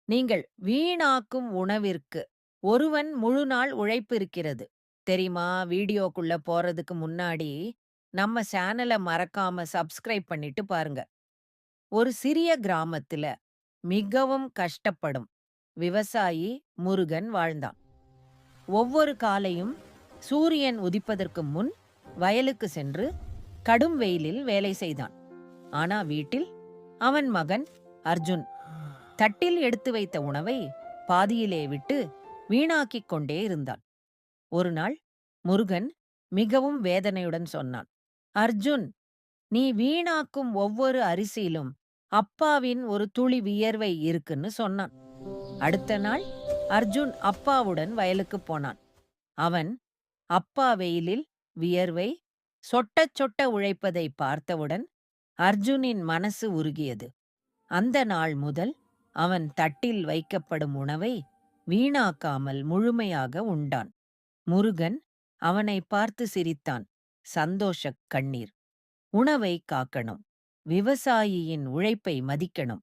நீங்கள் வீணாக்கும் உணவிற்கு ஒருவன் முழு நாள் உழைப்பு இருக்கிறது தெரியுமா? வீடியோக்குள்ள போறதுக்கு முன்னாடி நம்ம சேனல மறக்காம சப்ஸ்கிரைப் பண்ணிட்டு பாருங்க. ஒரு சிறிய கிராமத்துல மிகவும் கஷ்டப்படும் விவசாயி முருகன் வாழ்ந்தான். ஒவ்வொரு காலையும் சூரியன் உதிப்பதற்கு முன் வயலுக்கு சென்று கடும் வெயிலில் வேலை செய்தான். ஆனா வீட்டில் அவன் மகன் அர்ஜுன் தட்டில் எடுத்து வைத்த உணவை பாதியிலே விட்டு வீணாக்கிக் கொண்டே இருந்தான். ஒரு நாள் முருகன் மிகவும் வேதனையுடன் சொன்னான், அர்ஜுன், நீ வீணாக்கும் ஒவ்வொரு அரிசியிலும் அப்பாவின் ஒரு துளி வியர்வை இருக்குன்னு சொன்னான். அடுத்த நாள் அர்ஜுன் அப்பாவுடன் வயலுக்கு போனான். அவன் அப்பா வெயிலில் வியர்வை சொட்ட சொட்ட உழைப்பதை பார்த்தவுடன் அர்ஜுனின் மனசு உருகியது. அந்த நாள் முதல் அவன் தட்டில் வைக்கப்படும் உணவை வீணாக்காமல் முழுமையாக உண்டான். முருகன் அவனை பார்த்து சிரித்தான். சந்தோஷக் கண்ணீர். உணவை காக்கணும். விவசாயியின் உழைப்பை மதிக்கணும்.